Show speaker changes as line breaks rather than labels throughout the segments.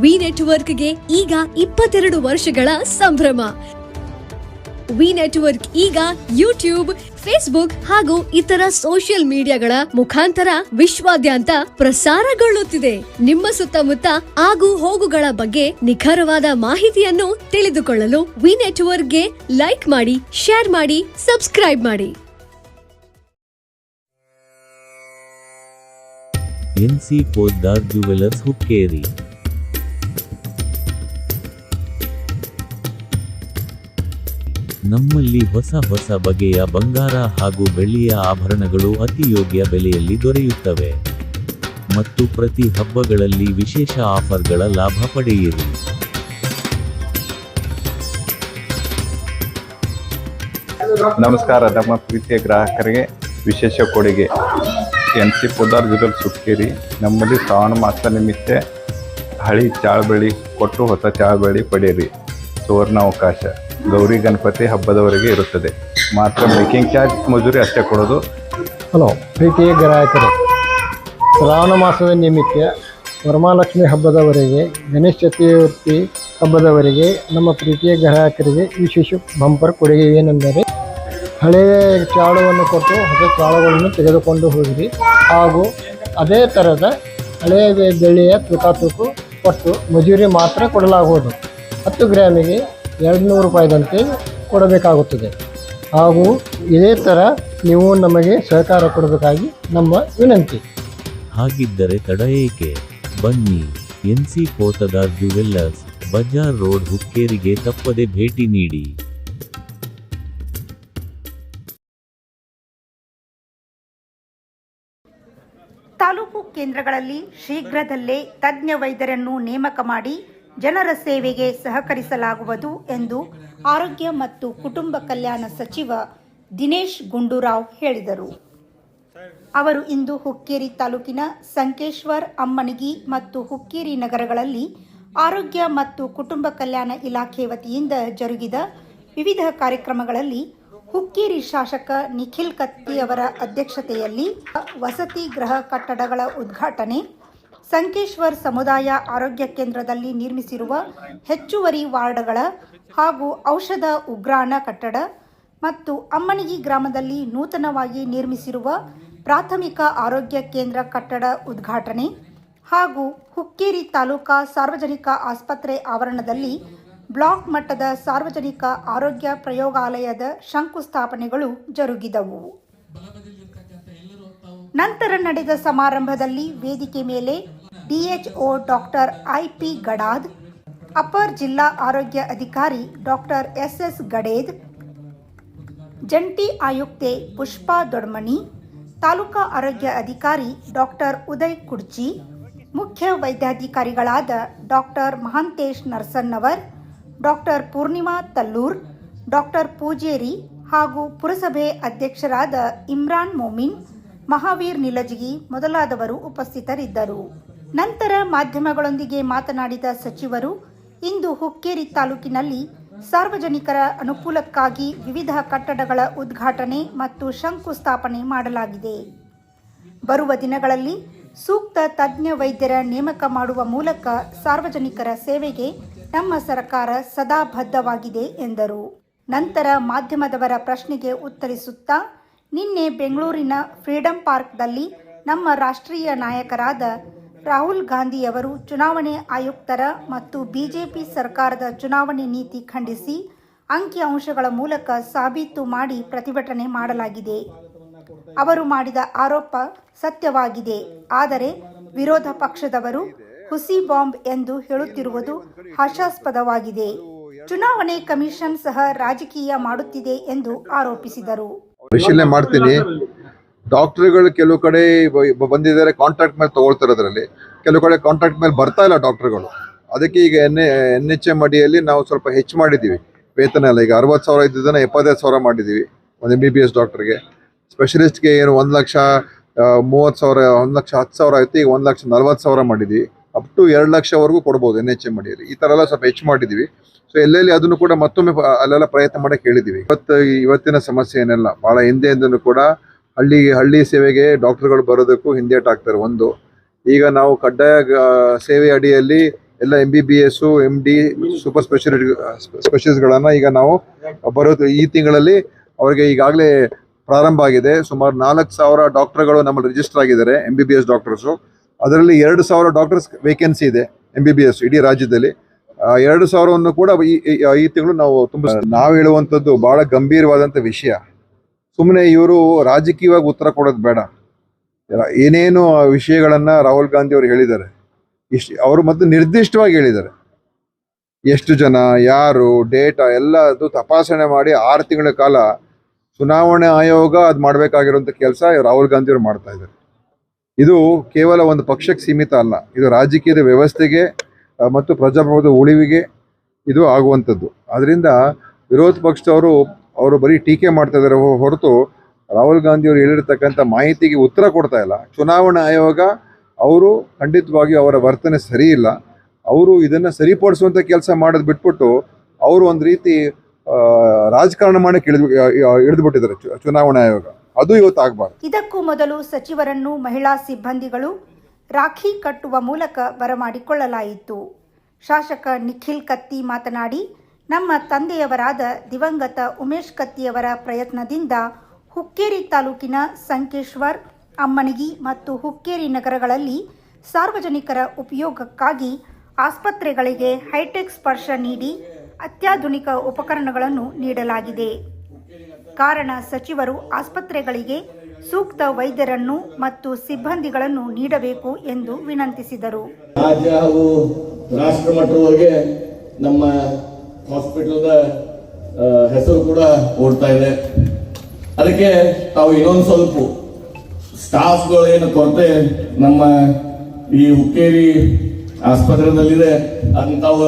V ನೆಟ್ವರ್ಕ್ಗೆ ಈಗ 22 ವರ್ಷಗಳ ಸಂಭ್ರಮ. ವಿ ನೆಟ್ವರ್ಕ್ ಈಗ ಯೂಟ್ಯೂಬ್, ಫೇಸ್ಬುಕ್ ಹಾಗೂ ಇತರ ಸೋಷಿಯಲ್ ಮೀಡಿಯಾಗಳ ಮುಖಾಂತರ ವಿಶ್ವಾದ್ಯಂತ ಪ್ರಸಾರಗೊಳ್ಳುತ್ತಿದೆ. ನಿಮ್ಮ ಸುತ್ತಮುತ್ತ ಆಗು ಹೋಗುಗಳ ಬಗ್ಗೆ ನಿಖರವಾದ ಮಾಹಿತಿಯನ್ನು ತಿಳಿದುಕೊಳ್ಳಲು ವಿ ನೆಟ್ವರ್ಕ್ಗೆ ಲೈಕ್ ಮಾಡಿ, ಶೇರ್ ಮಾಡಿ, ಸಬ್ಸ್ಕ್ರೈಬ್ ಮಾಡಿ.
NC Poddar jewellers Hukkeri. ನಮ್ಮಲ್ಲಿ ಹೊಸ ಬಗೆಯ ಬಂಗಾರ ಹಾಗೂ ಬೆಳ್ಳಿಯ ಆಭರಣಗಳು ಅತಿ ಯೋಗ್ಯ ಬೆಲೆಯಲ್ಲಿ ದೊರೆಯುತ್ತವೆ ಮತ್ತು ಪ್ರತಿ ಹಬ್ಬಗಳಲ್ಲಿ ವಿಶೇಷ ಆಫರ್ಗಳ ಲಾಭ ಪಡೆಯಿರಿ.
ನಮಸ್ಕಾರ. ನಮ್ಮ ಪ್ರೀತಿಯ ಗ್ರಾಹಕರಿಗೆ ವಿಶೇಷ ಕೊಡುಗೆ ಎನ್ಸಿ ಪೋದ್ದಾರ್ ಜ್ಯುವೆಲರ್ಸ್ ಹುಕ್ಕೇರಿ. ನಮ್ಮಲ್ಲಿ ಶ್ರಾವಣ ಮಾಸ ನಿಮಿತ್ತ ಹಳಿ ಚಾಳಬೆಳ್ಳಿ ಕೊಟ್ಟು ಹೊಸ ಚಾಳಬೆಳ್ಳಿ ಪಡೆಯಿರಿ. ಸುವರ್ಣಾವಕಾಶ ಗೌರಿ ಗಣಪತಿ ಹಬ್ಬದವರೆಗೆ ಇರುತ್ತದೆ. ಮಾತ್ರ ಮೇಕಿಂಗ್ ಚಾರ್ಜ್ ಮಜೂರಿ ಅಷ್ಟೇ ಕೊಡೋದು.
ಹಲೋ ಪ್ರೀತಿಯ ಗ್ರಾಹಕರೇ, ಶ್ರಾವಣ ಮಾಸದ ನಿಮಿತ್ತ ವರಮಹಾಲಕ್ಷ್ಮಿ ಹಬ್ಬದವರೆಗೆ, ಗಣೇಶ ಚತುರ್ಥಿ ಹಬ್ಬದವರೆಗೆ ನಮ್ಮ ಪ್ರೀತಿಯ ಗ್ರಾಹಕರಿಗೆ ವಿಶೇಷ ಬಂಪರ್ ಕೊಡುಗೆ ಏನೆಂದರೆ, ಹಳೆಯ ಚಾಳವನ್ನು ಕೊಟ್ಟು ಹೊಸ ಚಾಳಗಳನ್ನು ತೆಗೆದುಕೊಂಡು ಹೋಗಿರಿ ಹಾಗೂ ಅದೇ ಥರದ ಹಳೆಯ ಬೆಳ್ಳಿಯ ತೂಕು ಕೊಟ್ಟು ಮಜೂರಿ ಮಾತ್ರ ಕೊಡಲಾಗುವುದು. 10 ಗ್ರಾಮಿಗೆ 200 ರೂಪಾಯಿದಂತೆ ಕೊಡಬೇಕಾಗುತ್ತದೆ. ಹಾಗೂ ಇದೇ ಥರ ನೀವು ನಮಗೆ ಸಹಕಾರ ಕೊಡಬೇಕಾಗಿ ನಮ್ಮ ವಿನಂತಿ.
ಹಾಗಿದ್ದರೆ ತಡ ಏಕೆ? ಬನ್ನಿ, NC Poddar jewellers, Bazaar road, ಹುಕ್ಕೇರಿಗೆ ತಪ್ಪದೆ ಭೇಟಿ ನೀಡಿ.
ತಾಲೂಕು ಕೇಂದ್ರಗಳಲ್ಲಿ ಶೀಘ್ರದಲ್ಲೇ ತಜ್ಞ ವೈದ್ಯರನ್ನು ನೇಮಕ ಮಾಡಿ ಜನರ ಸೇವೆಗೆ ಸಹಕರಿಸಲಾಗುವುದು ಎಂದು ಆರೋಗ್ಯ ಮತ್ತು ಕುಟುಂಬ ಕಲ್ಯಾಣ ಸಚಿವ ದಿನೇಶ್ ಗುಂಡೂರಾವ್ ಹೇಳಿದರು. ಅವರು ಇಂದು ಹುಕ್ಕೇರಿ ತಾಲೂಕಿನ ಸಂಕೇಶ್ವರ್, ಅಮ್ಮನಿಗಿ ಮತ್ತು ಹುಕ್ಕೇರಿ ನಗರಗಳಲ್ಲಿ ಆರೋಗ್ಯ ಮತ್ತು ಕುಟುಂಬ ಕಲ್ಯಾಣ ಇಲಾಖೆ ವತಿಯಿಂದ ಜರುಗಿದ ವಿವಿಧ ಕಾರ್ಯಕ್ರಮಗಳಲ್ಲಿ ಹುಕ್ಕೇರಿ ಶಾಸಕ ನಿಖಿಲ್ ಕತ್ತಿ ಅವರ ಅಧ್ಯಕ್ಷತೆಯಲ್ಲಿ ವಸತಿ ಗೃಹ ಕಟ್ಟಡಗಳ ಉದ್ಘಾಟನೆ, ಸಂಕೇಶ್ವರ್ ಸಮುದಾಯ ಆರೋಗ್ಯ ಕೇಂದ್ರದಲ್ಲಿ ನಿರ್ಮಿಸಿರುವ ಹೆಚ್ಚುವರಿ ವಾರ್ಡ್ಗಳ ಹಾಗೂ ಔಷಧ ಉಗ್ರಾಣ ಕಟ್ಟಡ ಮತ್ತು ಅಮ್ಮನಿಗಿ ಗ್ರಾಮದಲ್ಲಿ ನೂತನವಾಗಿ ನಿರ್ಮಿಸಿರುವ ಪ್ರಾಥಮಿಕ ಆರೋಗ್ಯ ಕೇಂದ್ರ ಕಟ್ಟಡ ಉದ್ಘಾಟನೆ ಹಾಗೂ ಹುಕ್ಕೇರಿ ತಾಲೂಕಾ ಸಾರ್ವಜನಿಕ ಆಸ್ಪತ್ರೆ ಆವರಣದಲ್ಲಿ ಬ್ಲಾಕ್ ಮಟ್ಟದ ಸಾರ್ವಜನಿಕ ಆರೋಗ್ಯ ಪ್ರಯೋಗಾಲಯದ ಶಂಕುಸ್ಥಾಪನೆಗಳು ಜರುಗಿದವು. ನಂತರ ನಡೆದ ಸಮಾರಂಭದಲ್ಲಿ ವೇದಿಕೆ ಮೇಲೆ DHO doctor IP Gadad, upper ಜಿಲ್ಲಾ ಆರೋಗ್ಯ ಅಧಿಕಾರಿ ಡಾಕ್ಟರ್ ಎಸ್ಎಸ್ ಗಡೇದ್, ಜಂಟಿ ಆಯುಕ್ತೆ ಪುಷ್ಪಾ ದೊಡ್ಮನಿ, ತಾಲೂಕಾ ಆರೋಗ್ಯ ಅಧಿಕಾರಿ ಡಾಕ್ಟರ್ ಉದಯ್ ಕುಡ್ಚಿ, ಮುಖ್ಯ ವೈದ್ಯಾಧಿಕಾರಿಗಳಾದ doctor Mahantesh Narsannavar, doctor Poornima Tallur, doctor Pujeri ಹಾಗೂ ಪುರಸಭೆ ಅಧ್ಯಕ್ಷರಾದ ಇಮ್ರಾನ್ ಮೊಮಿನ್, ಮಹಾವೀರ್ ನಿಲಜಗಿ ಮೊದಲಾದವರು ಉಪಸ್ಥಿತರಿದ್ದರು. ನಂತರ ಮಾಧ್ಯಮಗಳೊಂದಿಗೆ ಮಾತನಾಡಿದ ಸಚಿವರು, ಇಂದು ಹುಕ್ಕೇರಿ ತಾಲೂಕಿನಲ್ಲಿ ಸಾರ್ವಜನಿಕರ ಅನುಕೂಲಕ್ಕಾಗಿ ವಿವಿಧ ಕಟ್ಟಡಗಳ ಉದ್ಘಾಟನೆ ಮತ್ತು ಶಂಕುಸ್ಥಾಪನೆ ಮಾಡಲಾಗಿದೆ. ಬರುವ ದಿನಗಳಲ್ಲಿ ಸೂಕ್ತ ತಜ್ಞ ವೈದ್ಯರ ನೇಮಕ ಮಾಡುವ ಮೂಲಕ ಸಾರ್ವಜನಿಕರ ಸೇವೆಗೆ ನಮ್ಮ ಸರ್ಕಾರ ಸದಾ ಬದ್ಧವಾಗಿದೆ ಎಂದರು. ನಂತರ ಮಾಧ್ಯಮದವರ ಪ್ರಶ್ನೆಗೆ ಉತ್ತರಿಸುತ್ತಾ, ನಿನ್ನೆ ಬೆಂಗಳೂರಿನ ಫ್ರೀಡಂ ಪಾರ್ಕ್ನಲ್ಲಿ ನಮ್ಮ ರಾಷ್ಟ್ರೀಯ ನಾಯಕರಾದ ರಾಹುಲ್ ಗಾಂಧಿಯವರು ಚುನಾವಣೆ ಆಯುಕ್ತರ ಮತ್ತು ಬಿಜೆಪಿ ಸರ್ಕಾರದ ಚುನಾವಣೆ ನೀತಿ ಖಂಡಿಸಿ ಅಂಕಿಅಂಶಗಳ ಮೂಲಕ ಸಾಬೀತು ಮಾಡಿ ಪ್ರತಿಭಟನೆ ಮಾಡಲಾಗಿದೆ. ಅವರು ಮಾಡಿದ ಆರೋಪ ಸತ್ಯವಾಗಿದೆ. ಆದರೆ ವಿರೋಧ ಪಕ್ಷದವರು ಹುಸಿ ಬಾಂಬ್ ಎಂದು ಹೇಳುತ್ತಿರುವುದು ಹಾಸ್ಯಾಸ್ಪದವಾಗಿದೆ. ಚುನಾವಣೆ ಕಮಿಷನ್ ಸಹ ರಾಜಕೀಯ ಮಾಡುತ್ತಿದೆ ಎಂದು ಆರೋಪಿಸಿದರು.
ಪರಿಶೀಲನೆ ಮಾಡ್ತೀನಿ. ಡಾಕ್ಟರ್ಗಳು ಕೆಲವು ಕಡೆ ಬಂದಿದ್ದಾರೆ, ಕಾಂಟ್ರಾಕ್ಟ್ ಮೇಲೆ ತಗೊಳ್ತಾರೆ. ಅದರಲ್ಲಿ ಕೆಲವು ಕಡೆ ಕಾಂಟ್ರಾಕ್ಟ್ ಮೇಲೆ ಬರ್ತಾ ಇಲ್ಲ ಡಾಕ್ಟರ್ಗಳು. ಅದಕ್ಕೆ ಈಗ NHM ಅಡಿಯಲ್ಲಿ ನಾವು ಸ್ವಲ್ಪ ಹೆಚ್ಚು ಮಾಡಿದ್ದೀವಿ ವೇತನ ಎಲ್ಲ. ಈಗ 60,000 ಇದ್ದಿದ್ದನ್ನು 75,000 ಮಾಡಿದ್ದೀವಿ ಒಂದು MBBS ಡಾಕ್ಟರ್ಗೆ. ಸ್ಪೆಷಲಿಸ್ಟ್ಗೆ ಏನು 1,30,000 1,10,000 ಆಯಿತು, ಈಗ 1,40,000 ಮಾಡಿದ್ದೀವಿ. ಅಪ್ ಟು 2 ಲಕ್ಷವರೆಗೂ ಕೊಡ್ಬೋದು NHM ಅಡಿಯಲ್ಲಿ. ಈ ಥರ ಎಲ್ಲ ಸ್ವಲ್ಪ ಹೆಚ್ಚು ಮಾಡಿದ್ದೀವಿ. ಸೊ ಎಲ್ಲೆಲ್ಲಿ ಅದನ್ನು ಕೂಡ ಮತ್ತೊಮ್ಮೆ ಅಲ್ಲೆಲ್ಲ ಪ್ರಯತ್ನ ಮಾಡೋಕ್ಕೆ ಹೇಳಿದ್ದೀವಿ. ಇವತ್ತಿನ ಸಮಸ್ಯೆ ಏನೆಲ್ಲ ಭಾಳ ಹಿಂದೆಯಿಂದನೂ ಕೂಡ ಹಳ್ಳಿ ಸೇವೆಗೆ ಡಾಕ್ಟರ್ಗಳು ಬರೋದಕ್ಕೂ ಹಿಂದೇಟಾಗ್ತಾರೆ. ಒಂದು, ಈಗ ನಾವು ಕಡ್ಡಾಯ ಸೇವೆ ಅಡಿಯಲ್ಲಿ ಎಲ್ಲ MBBS, MD, ಸೂಪರ್ ಸ್ಪೆಷಲಿಸ್ಟ್ಗಳನ್ನು ಈಗ ನಾವು ಬರೋದು ಈ ತಿಂಗಳಲ್ಲಿ ಅವರಿಗೆ ಈಗಾಗಲೇ ಪ್ರಾರಂಭ ಆಗಿದೆ. ಸುಮಾರು 4,000 ಡಾಕ್ಟರ್ಗಳು ನಮ್ಮಲ್ಲಿ ರಿಜಿಸ್ಟರ್ ಆಗಿದ್ದಾರೆ, MBBS ಡಾಕ್ಟರ್ಸು. ಅದರಲ್ಲಿ 2,000 ಡಾಕ್ಟರ್ಸ್ ವೇಕೆನ್ಸಿ ಇದೆ MBBS ಇಡೀ ರಾಜ್ಯದಲ್ಲಿ. 2,000ವನ್ನು ಕೂಡ ಈ ತಿಂಗಳು ನಾವು ಹೇಳುವಂಥದ್ದು ಬಹಳ ಗಂಭೀರವಾದಂಥ ವಿಷಯ. ಸುಮ್ಮನೆ ಇವರು ರಾಜಕೀಯವಾಗಿ ಉತ್ತರ ಕೊಡೋದು ಬೇಡ. ಏನೇನು ವಿಷಯಗಳನ್ನು ರಾಹುಲ್ ಗಾಂಧಿ ಅವರು ಹೇಳಿದ್ದಾರೆ, ಅವರು ಮತ್ತು ನಿರ್ದಿಷ್ಟವಾಗಿ ಹೇಳಿದ್ದಾರೆ. ಎಷ್ಟು ಜನ, ಯಾರು, ಡೇಟಾ ಎಲ್ಲದು ತಪಾಸಣೆ ಮಾಡಿ 6 ತಿಂಗಳ ಕಾಲ ಚುನಾವಣಾ ಆಯೋಗ ಅದು ಮಾಡಬೇಕಾಗಿರುವಂಥ ಕೆಲಸ ರಾಹುಲ್ ಗಾಂಧಿ ಅವರು ಮಾಡ್ತಾ ಇದ್ದಾರೆ. ಇದು ಕೇವಲ ಒಂದು ಪಕ್ಷಕ್ಕೆ ಸೀಮಿತ ಅಲ್ಲ, ಇದು ರಾಜಕೀಯದ ವ್ಯವಸ್ಥೆಗೆ ಮತ್ತು ಪ್ರಜಾಪ್ರಭುತ್ವದ ಉಳಿವಿಗೆ ಇದು ಆಗುವಂಥದ್ದು. ಅದರಿಂದ ವಿರೋಧ ಪಕ್ಷದವರು ಬರೀ ಟೀಕೆ ಮಾಡ್ತಾ ಇದ್ದಾರೆ ಹೊರತು ರಾಹುಲ್ ಗಾಂಧಿ ಅವರು ಹೇಳಿರ್ತಕ್ಕಂಥ ಮಾಹಿತಿಗೆ ಉತ್ತರ ಕೊಡ್ತಾ ಇಲ್ಲ. ಚುನಾವಣಾ ಆಯೋಗ ಅವರು ಖಂಡಿತವಾಗಿ ಅವರ ವರ್ತನೆ ಸರಿ ಇಲ್ಲ. ಅವರು ಇದನ್ನು ಸರಿಪಡಿಸುವಂಥ ಕೆಲಸ ಮಾಡೋದು ಬಿಟ್ಬಿಟ್ಟು ಅವರು ಒಂದು ರೀತಿ ರಾಜಕಾರಣ ಮಾಡಕ್ಕೆ ಇಳಿದುಬಿಟ್ಟಿದ್ದಾರೆ ಚುನಾವಣಾ ಆಯೋಗ. ಅದು ಇವತ್ತು ಆಗಬಾರ್ದು.
ಇದಕ್ಕೂ ಮೊದಲು ಸಚಿವರನ್ನು ಮಹಿಳಾ ಸಿಬ್ಬಂದಿಗಳು ರಾಖಿ ಕಟ್ಟುವ ಮೂಲಕ ಬರಮಾಡಿಕೊಳ್ಳಲಾಯಿತು. ಶಾಸಕ ನಿಖಿಲ್ ಕತ್ತಿ ಮಾತನಾಡಿ, ನಮ್ಮ ತಂದೆಯವರಾದ ದಿವಂಗತ ಉಮೇಶ್ ಕತ್ತಿಯವರ ಪ್ರಯತ್ನದಿಂದ ಹುಕ್ಕೇರಿ ತಾಲೂಕಿನ ಸಂಕೇಶ್ವರ್, ಅಮ್ಮನಿಗಿ ಮತ್ತು ಹುಕ್ಕೇರಿ ನಗರಗಳಲ್ಲಿ ಸಾರ್ವಜನಿಕರ ಉಪಯೋಗಕ್ಕಾಗಿ ಆಸ್ಪತ್ರೆಗಳಿಗೆ ಹೈಟೆಕ್ ಸ್ಪರ್ಶ ನೀಡಿ ಅತ್ಯಾಧುನಿಕ ಉಪಕರಣಗಳನ್ನು ನೀಡಲಾಗಿದೆ. ಕಾರಣ ಸಚಿವರು ಆಸ್ಪತ್ರೆಗಳಿಗೆ ಸೂಕ್ತ ವೈದ್ಯರನ್ನು ಮತ್ತು ಸಿಬ್ಬಂದಿಗಳನ್ನು ನೀಡಬೇಕು ಎಂದು ವಿನಂತಿಸಿದರು.
ರಾಜ್ಯ ಹಾಗೂ ರಾಷ್ಟ್ರ ಮಟ್ಟದವರೆಗೆ ನಮ್ಮ ಹಾಸ್ಪಿಟಲ್ದ ಹೆಸರು ಕೂಡ ಓಡ್ತಾ ಇದೆ. ಅದಕ್ಕೆ ತಾವು ಇನ್ನೊಂದು ಸ್ವಲ್ಪ ಸ್ಟಾಫ್ಗಳು ಏನು ಕೊರತೆ ನಮ್ಮ ಈ ಹುಕ್ಕೇರಿ ಆಸ್ಪತ್ರೆದಲ್ಲಿದೆ, ಅದನ್ನ ತಾವು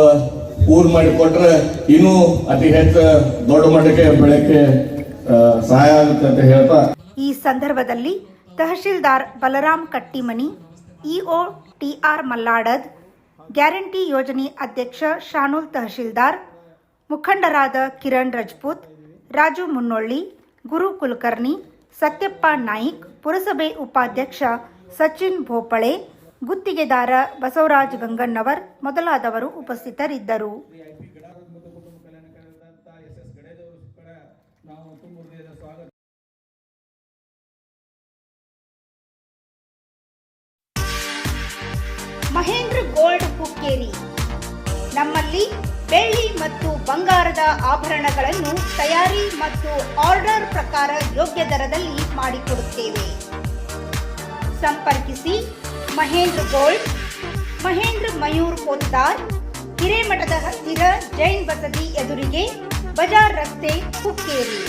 ಪೂರ್ ಮಾಡಿಕೊಟ್ರೆ ಇನ್ನೂ ಅತಿ ಹೆಚ್ಚು ದೊಡ್ಡ ಮಟ್ಟಕ್ಕೆ ಬೆಳಕ್ಕೆ ಸಹಾಯ ಆಗುತ್ತೆ ಅಂತ ಹೇಳ್ತಾ
ಈ ಸಂದರ್ಭದಲ್ಲಿ tahsildar Balram Kattimani, EO TR Malladad, guarantee ಯೋಜನೆ ಅಧ್ಯಕ್ಷ ಶಾನೂಲ್ ತಹಶೀಲ್ದಾರ್, ಮುಖಂಡರಾದ ಕಿರಣ್ ರಜಪೂತ್, ರಾಜು ಮುನ್ನೊಳ್ಳಿ, ಗುರು ಕುಲಕರ್ಣಿ, ಸತ್ಯಪ್ಪ ನಾಯ್ಕ್, ಪುರಸಭೆ ಉಪಾಧ್ಯಕ್ಷ ಸಚಿನ್ ಭೋಪಳೆ, ಗುತ್ತಿಗೆದಾರ ಬಸವರಾಜ್ ಗಂಗಣ್ಣವರ್ ಮೊದಲಾದವರು ಉಪಸ್ಥಿತರಿದ್ದರು. ಮಹೇಂದ್ರ ಗೋಲ್ಡ್ ಹುಕ್ಕೇರಿ. ನಮ್ಮಲ್ಲಿ ಬೆಳ್ಳಿ ಮತ್ತು ಬಂಗಾರದ ಆಭರಣಗಳನ್ನು ತಯಾರಿ ಮತ್ತು ಆರ್ಡರ್ ಪ್ರಕಾರ ಯೋಗ್ಯ ದರದಲ್ಲಿ ಮಾಡಿಕೊಡುತ್ತೇವೆ. ಸಂಪರ್ಕಿಸಿ ಮಹೇಂದ್ರ ಗೋಲ್ಡ್, ಮಹೇಂದ್ರ ಮಯೂರ್ ಪೋತ್ತಾರ್, ಹಿರೇಮಠದ ಹತ್ತಿರ ಜೈನ್ ಬಸದಿ ಎದುರಿಗೆ, ಬಜಾರ್ ರಸ್ತೆ, ಹುಕ್ಕೇರಿ.